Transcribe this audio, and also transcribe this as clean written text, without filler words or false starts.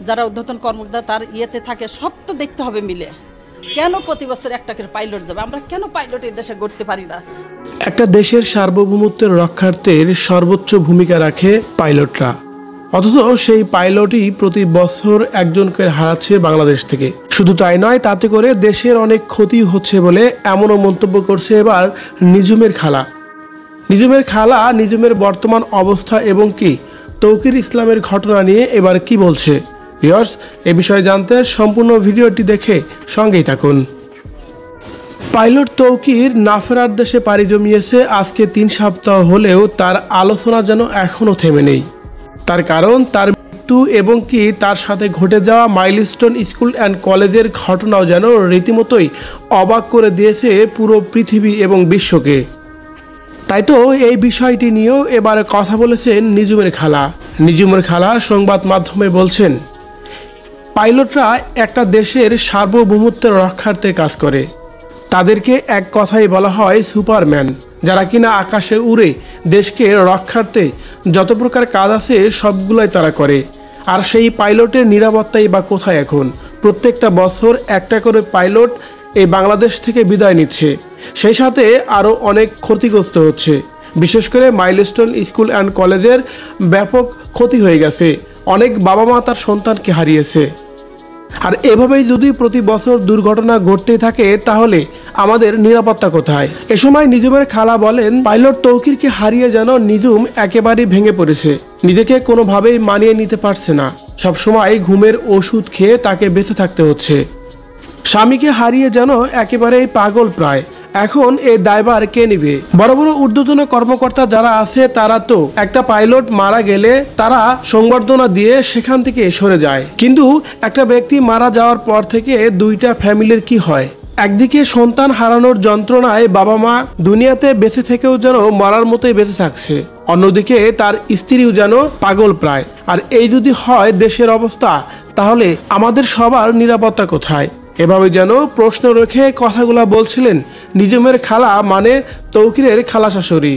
যারা ঊর্ধ্বতন কর্মকর্তা তার ইয়েতে থাকে, সব তো দেখতে হবে মিলে। কেন প্রতি বছর একটা করে পাইলট যাবে? আমরা কেন পাইলট এই দেশে গড়তে পারি না? একটা দেশের সার্বভৌমত্বের রক্ষার্থের সর্বোচ্চ ভূমিকা রাখে পাইলটরা, অথচ সেই পাইলটই প্রতি বছর একজনকে হারাচ্ছে বাংলাদেশ থেকে। শুধু তাই নয়, তাতে করে দেশের অনেক ক্ষতি হচ্ছে বলে এমনও মন্তব্য করছে এবার নিজুমের খালা। নিজুমের বর্তমান অবস্থা এবং কি তৌকির ইসলামের ঘটনা নিয়ে এবার কি বলছে, ভিউয়ার্স এ বিষয়ে জানতে সম্পূর্ণ ভিডিওটি দেখে সঙ্গেই থাকুন। পাইলট তৌকির না ফেরার দেশে পাড়ি জমিয়েছে আজকে 3 সপ্তাহ হলেও তার আলোচনা যেন এখনও থেমে নেই। তার কারণ তার মৃত্যু এবং কি তার সাথে ঘটে যাওয়া মাইলস্টোন স্কুল অ্যান্ড কলেজের ঘটনাও যেন রীতিমতোই অবাক করে দিয়েছে পুরো পৃথিবী এবং বিশ্বকে। তাই তো এই বিষয়টি নিয়েও এবার কথা বলেছেন নিজুমের খালা সংবাদ মাধ্যমে বলছেন, পাইলটরা একটা দেশের সার্বভৌমত্বের রক্ষার্থে কাজ করে। তাদেরকে এক কথাই বলা হয় সুপারম্যান, যারা কিনা আকাশে উড়ে দেশকে রক্ষার্থে যত প্রকার কাজ আছে সবগুলোই তারা করে। আর সেই পাইলটের নিরাপত্তাই বা কোথায় এখন? প্রত্যেকটা বছর একটা করে পাইলট এই বাংলাদেশ থেকে বিদায় নিচ্ছে, সেই সাথে আরও অনেক ক্ষতিগ্রস্ত হচ্ছে। বিশেষ করে মাইলস্টোন স্কুল অ্যান্ড কলেজের ব্যাপক ক্ষতি হয়ে গেছে, অনেক বাবা মা তার সন্তানকে হারিয়েছে। আর এভাবেই যদি প্রতি বছর দুর্ঘটনা ঘটতে থাকে তাহলে আমাদের নিরাপত্তা কোথায়? এ সময় নিজুমের খালা বলেন, পাইলট তৌকিরকে হারিয়ে যেন নিজুম একেবারেই ভেঙে পড়েছে, নিজেকে কোনোভাবেই মানিয়ে নিতে পারছে না। সবসময় ঘুমের ওষুধ খেয়ে তাকে বেঁচে থাকতে হচ্ছে। স্বামীকে হারিয়ে যেন একেবারেই পাগল প্রায়। এখন এই দায়ভার কে নিবে? বড় বড় ঊর্ধ্বতন কর্মকর্তা যারা আছে তারা তো একটা পাইলট মারা গেলে তারা সংবর্ধনা দিয়ে সেখান থেকে সরে যায়, কিন্তু একটা ব্যক্তি মারা যাওয়ার পর থেকে দুইটা ফ্যামিলির কি হয়? একদিকে সন্তান হারানোর যন্ত্রণায় বাবা মা দুনিয়াতে বেঁচে থেকেও যেন মরার মতোই বেঁচে থাকছে, অন্যদিকে তার স্ত্রীও যেন পাগল প্রায়। আর এই যদি হয় দেশের অবস্থা, তাহলে আমাদের সবার নিরাপত্তা কোথায়? এভাবে যেন প্রশ্ন রেখে কথাগুলো বলছিলেন নিজুমের খালা, মানে তৌকিরের খালা শাশুড়ি।